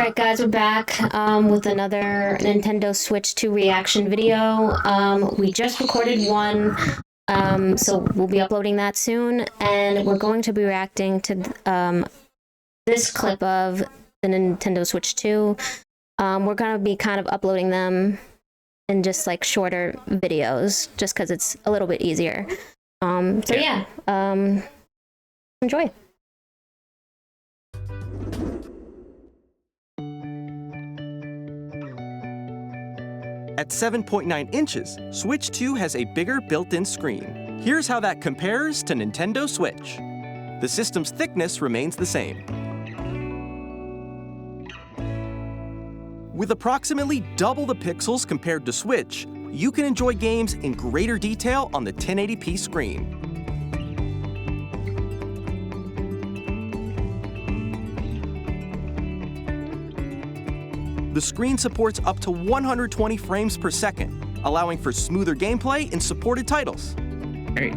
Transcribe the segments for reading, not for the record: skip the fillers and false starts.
Alright guys, we're back with another Nintendo Switch 2 reaction video. We just recorded one, so we'll be uploading that soon, and we're going to be reacting to this clip of the Nintendo Switch 2. We're going to be kind of uploading them in just like shorter videos, just because it's a little bit easier. Enjoy. At 7.9 inches, Switch 2 has a bigger built-in screen. Here's how that compares to Nintendo Switch. The system's thickness remains the same. With approximately double the pixels compared to Switch, you can enjoy games in greater detail on the 1080p screen. The screen supports up to 120 frames per second, allowing for smoother gameplay in supported titles. Great.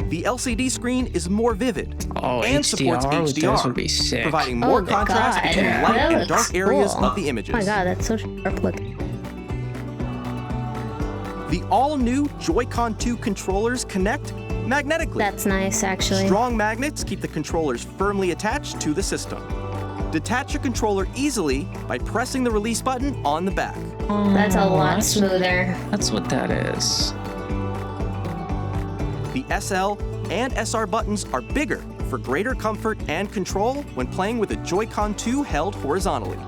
The LCD screen is more vivid HDR, and supports HDR, would be sick. providing more contrast between light and dark areas cool. of the images. Oh my god, that's so sharp looking. The all-new Joy-Con 2 controllers connect magnetically. That's nice, actually. Strong magnets keep the controllers firmly attached to the system. Detach a controller easily by pressing the release button on the back. That's a lot smoother. That's what that is. The SL and SR buttons are bigger for greater comfort and control when playing with a Joy-Con 2 held horizontally.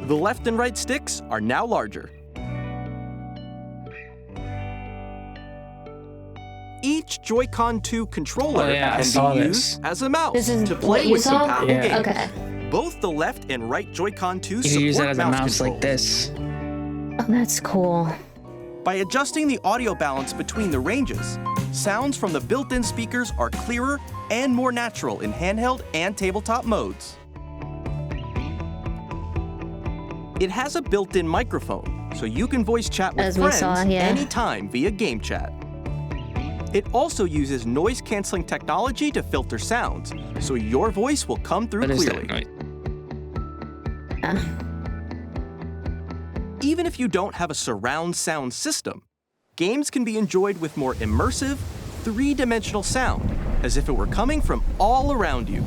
The left and right sticks are now larger. Each Joy-Con 2 controller can be used as a mouse to play with compatible games. Okay. Both the left and right Joy-Con 2 You can use that support as a mouse controls. like this. Oh, that's cool. By adjusting the audio balance between the ranges, sounds from the built-in speakers are clearer and more natural in handheld and tabletop modes. It has a built-in microphone, so you can voice chat with friends anytime via game chat. It also uses noise-canceling technology to filter sounds, so your voice will come through clearly. Even if you don't have a surround sound system, games can be enjoyed with more immersive, three-dimensional sound, as if it were coming from all around you.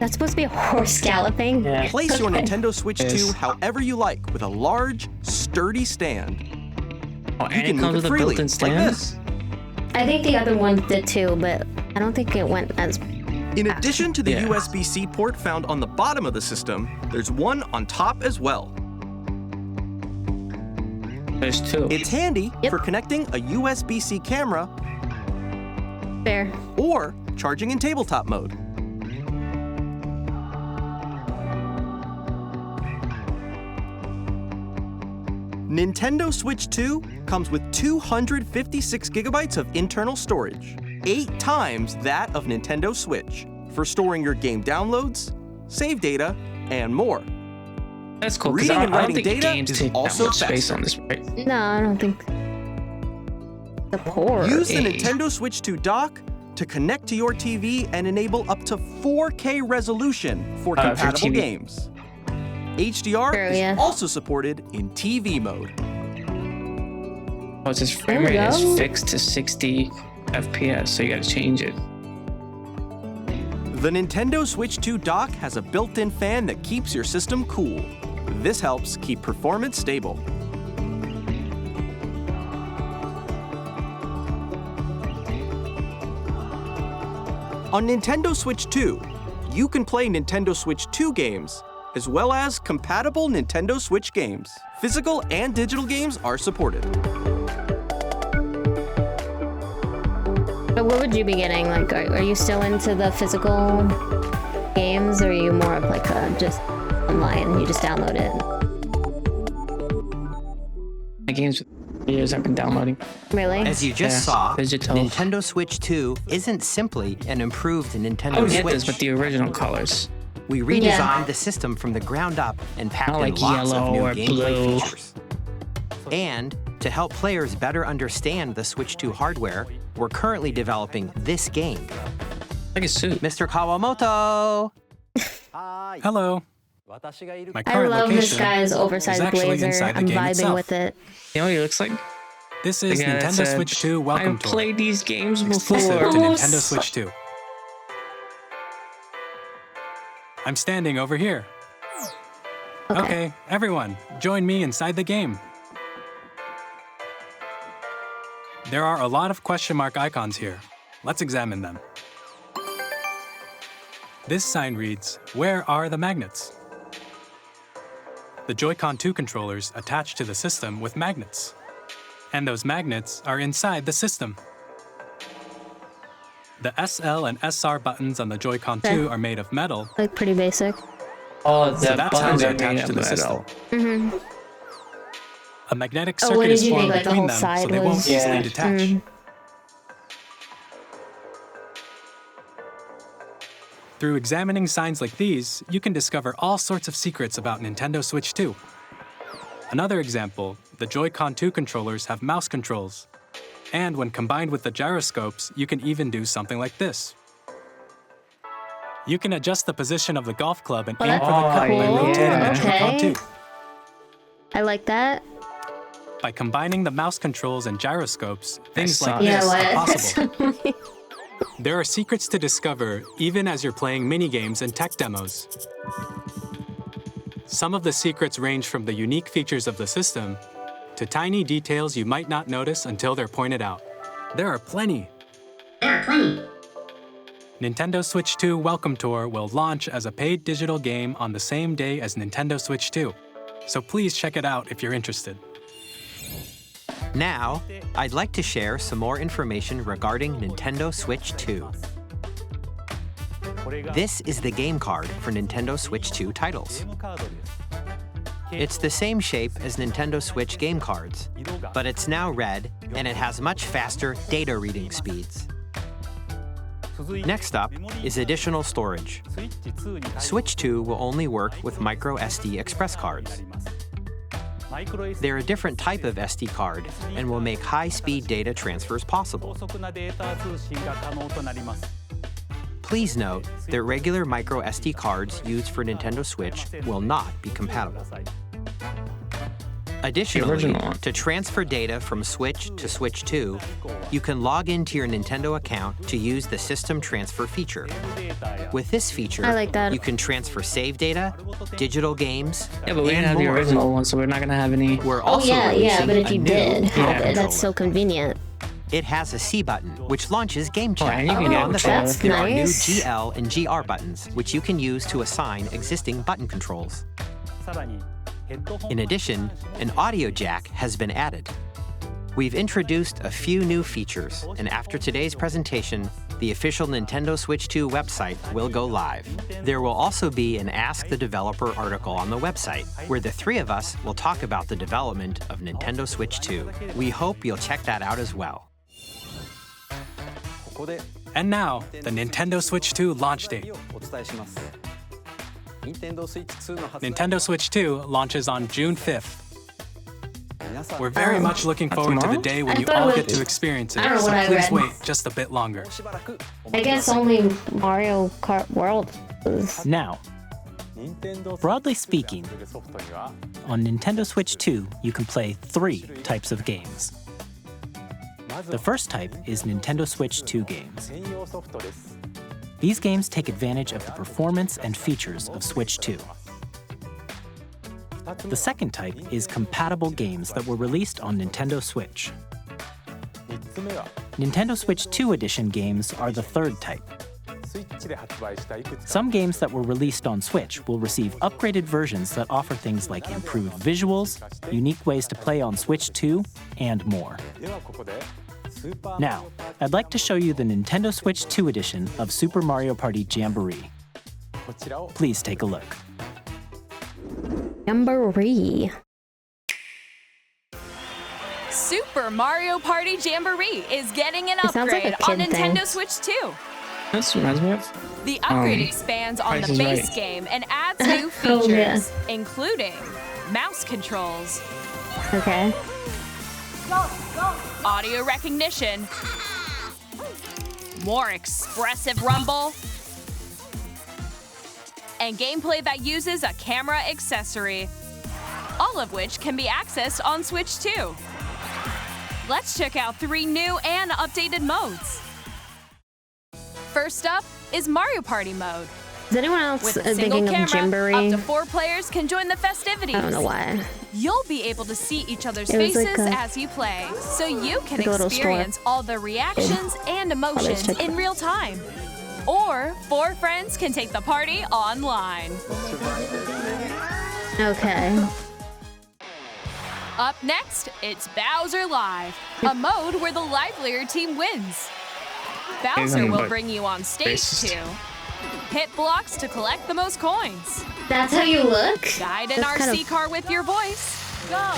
That's supposed to be a horse galloping? Yeah. Place your Nintendo Switch 2 however you like with a large, sturdy stand. Oh, You and can it comes move with it a freely, built-in like stand? this. I think the other one did too, but I don't think it went as... In addition to the Yeah. USB-C port found on the bottom of the system, there's one on top as well. There's two. It's handy for connecting a USB-C camera Fair. or charging in tabletop mode. Nintendo Switch 2 comes with 256 gigabytes of internal storage, 8 times that of Nintendo Switch, for storing your game downloads, save data, and more. That's cool, because Reading I and don't writing think data games is take that also much space faster. on this, right? No, I don't think... The poor. Use the Nintendo Switch 2 dock to connect to your TV and enable up to 4K resolution for compatible TV. games. HDR is also supported in TV mode. Oh, it says frame rate is fixed to 60 FPS, so you gotta change it. The Nintendo Switch 2 dock has a built-in fan that keeps your system cool. This helps keep performance stable. On Nintendo Switch 2, you can play Nintendo Switch 2 games, as well as compatible Nintendo Switch games. Physical and digital games are supported. But what would you be getting? Like, are you still into the physical games, or are you more of like a just online and you just download it? The games years I've been downloading. Really? As you just saw, digital. Nintendo Switch 2 isn't simply an improved Nintendo I would Switch. get this with the original colors. We redesigned the system from the ground up and packed Not in like lots of yellow new or gameplay blue. features. And to help players better understand the Switch 2 hardware, we're currently developing this game. Like a suit. Mr. Kawamoto! Hello. My I current love this location guy's is oversized actually blazer. inside the I'm game vibing itself. with it. You know what he looks like? This is The guy that Nintendo said, Switch 2 Welcome I've Tour, played these games exclusive before. to Nintendo Switch 2. I'm standing over here. Okay, everyone, join me inside the game. There are a lot of question mark icons here. Let's examine them. This sign reads, "Where are the magnets?" The Joy-Con 2 controllers attach to the system with magnets. And those magnets are inside the system. The SL and SR buttons on the Joy-Con 2 are made of metal, Like pretty basic. Oh, the so that's how buttons they are attach made to of the system. metal. A magnetic Oh, what circuit did is you formed think, like, the between whole them, side so they was- won't easily Yeah. detach. Through examining signs like these, you can discover all sorts of secrets about Nintendo Switch 2. Another example, the Joy-Con 2 controllers have mouse controls. And when combined with the gyroscopes, you can even do something like this. You can adjust the position of the golf club and aim for the cup by cool. rotating the Yeah. Joy-Con Okay. 2. I like that. By combining the mouse controls and gyroscopes, things saw like that. Yeah, this are what? possible. There are secrets to discover even as you're playing minigames and tech demos. Some of the secrets range from the unique features of the system to tiny details you might not notice until they're pointed out. There are plenty. Nintendo Switch 2 Welcome Tour will launch as a paid digital game on the same day as Nintendo Switch 2. So please check it out if you're interested. Now, I'd like to share some more information regarding Nintendo Switch 2. This is the game card for Nintendo Switch 2 titles. It's the same shape as Nintendo Switch game cards, but it's now red and it has much faster data reading speeds. Next up is additional storage. Switch 2 will only work with micro SD express cards. They're a different type of SD card and will make high-speed data transfers possible. Please note that regular micro SD cards used for Nintendo Switch will not be compatible. Additionally, original one. to transfer data from Switch to Switch 2, you can log into your Nintendo account to use the System Transfer feature. With this feature, I like that. you can transfer save data, digital games, Yeah, but we and didn't have the more. original one, so we're not gonna have any. We're Oh also yeah, releasing but if a you new did have Pro it, that's controller. so convenient. It has a C button, which launches Game Chat. and you can get on a the controller. back, That's there are new nice. GL and GR buttons, which you can use to assign existing button controls. In addition, an audio jack has been added. We've introduced a few new features, and after today's presentation, the official Nintendo Switch 2 website will go live. There will also be an Ask the Developer article on the website, where the three of us will talk about the development of Nintendo Switch 2. We hope you'll check that out as well. And now, the Nintendo Switch 2 launch date. Nintendo Switch 2 launches on June 5th. We're very much looking forward to the tomorrow? day when I you thought all it get was- to experience it, I don't know so what I please read. wait just a bit longer. I guess only Mario Kart World is. Now, broadly speaking, on Nintendo Switch 2, you can play 3 types of games. The first type is Nintendo Switch 2 games. These games take advantage of the performance and features of Switch 2. The second type is compatible games that were released on Nintendo Switch. Nintendo Switch 2 Edition games are the third type. Some games that were released on Switch will receive upgraded versions that offer things like improved visuals, unique ways to play on Switch 2, and more. Now, I'd like to show you the Nintendo Switch 2 edition of Super Mario Party Jamboree. Please take a look. Super Mario Party Jamboree is getting an It sounds like upgrade a on kid Nintendo thing. Switch 2. This reminds me of. The upgrade expands on Price the is base Right. game and adds new Oh, features, yeah. including mouse controls, Okay. audio recognition, more expressive rumble, and gameplay that uses a camera accessory, all of which can be accessed on Switch 2. Let's check out 3 new and updated modes. First up is Mario Party mode. Is anyone else With a single thinking of camera, up Jamboree? to 4 players can join the festivities. I don't know why. You'll be able to see each other's It was like faces a- as you play, so you can like a little store. experience all the reactions and emotions check in real time. Or 4 friends can take the party online. Okay. Up next, it's Bowser Live, a mode where the livelier team wins. Bowser Isn't will but bring you on stage racist. too. Hit blocks to collect the most coins. That's how you look? Guide an That's kind RC of- car with your voice. Go!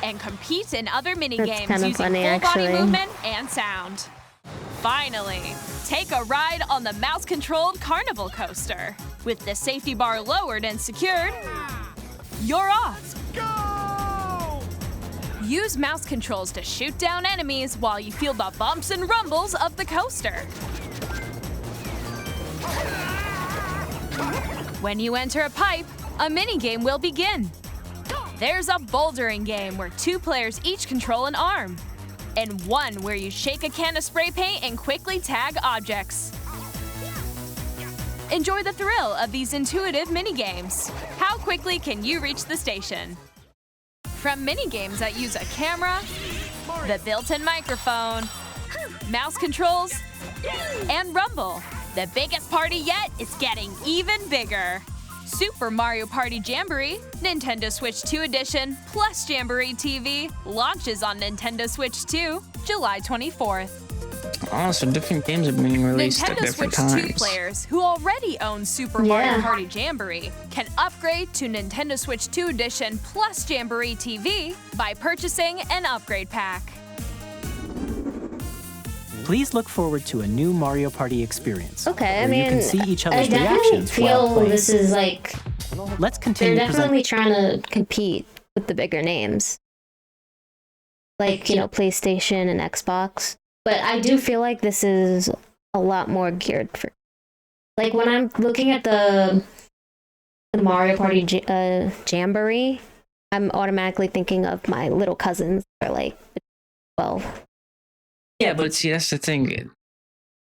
And compete in other mini That's games kinda using funny, full body actually. movement and sound. Finally, take a ride on the mouse-controlled carnival coaster. With the safety bar lowered and secured, you're off. Go! Use mouse controls to shoot down enemies while you feel the bumps and rumbles of the coaster. When you enter a pipe, a mini-game will begin. There's a bouldering game where 2 players each control an arm, and one where you shake a can of spray paint and quickly tag objects. Enjoy the thrill of these intuitive mini-games. How quickly can you reach the station? From mini-games that use a camera, the built-in microphone, mouse controls, and rumble, the biggest party yet is getting even bigger. Super Mario Party Jamboree, Nintendo Switch 2 Edition, plus Jamboree TV launches on Nintendo Switch 2, July 24th. Oh, so different games are being released at Nintendo different Switch 2 times. players who already own Super Yeah. Mario Party Jamboree can upgrade to Nintendo Switch 2 Edition plus Jamboree TV by purchasing an upgrade pack. Please look forward to a new Mario Party experience. Okay, I where mean, you can see each I other's definitely reactions while feel playing. this is like Let's they're continue definitely presenting. trying to compete with the bigger names, like PlayStation and Xbox. But I do feel like this is a lot more geared for, like when I'm looking at the Mario Party Jamboree, I'm automatically thinking of my little cousins that are like 12. Yeah, but see, that's the thing. It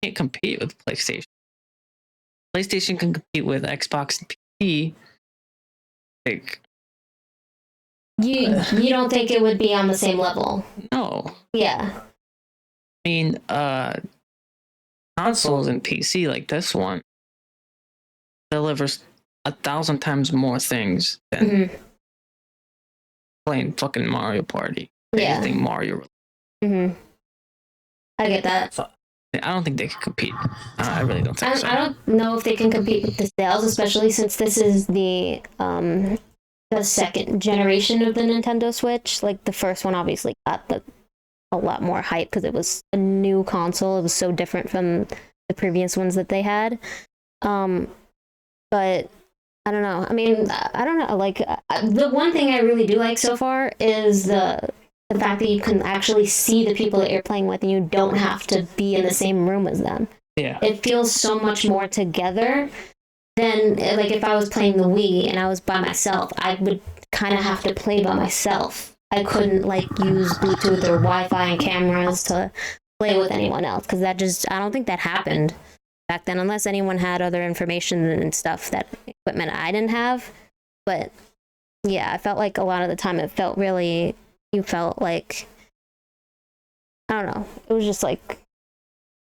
can't compete with PlayStation. PlayStation can compete with Xbox and PC. Like, You don't think it would be on the same level? no. Yeah. I mean, consoles and PC like this one delivers 1,000 times more things than Mhm. playing fucking Mario Party. Yeah. Anything Mario. Mhm. I get that. I don't think they can compete. I really don't think so. I don't know if they can compete with the sales, especially since this is the second generation of the Nintendo Switch. Like the first one obviously got a lot more hype because it was a new console. It was so different from the previous ones that they had. But I don't know. I mean, I don't know. Like the one thing I really do like so far is the fact that you can actually see the people that you're playing with and you don't have to be in the same room as them. Yeah. It feels so much more together than like if I was playing the Wii and I was by myself. I would kind of have to play by myself. I couldn't like use Bluetooth or Wi-Fi and cameras to play with anyone else because I don't think that happened back then unless anyone had other information and stuff, that equipment I didn't have. But yeah, I felt like a lot of the time you felt like, I don't know, it was just like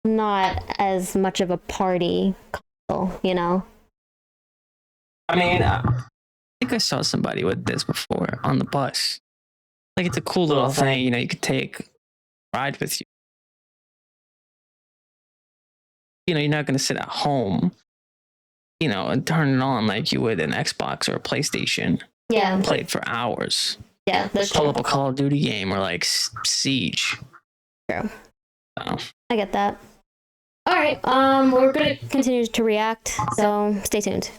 not as much of a party console, I mean, I think I saw somebody with this before on the bus. Like, it's a cool little thing, you could take a ride with you. You're not going to sit at home, and turn it on like you would an Xbox or a PlayStation. Yeah. Play it for hours. Yeah, that's pull true. up a Call of Duty game or like Siege. True. So. I get that. All right. We're gonna continue to react, so stay tuned.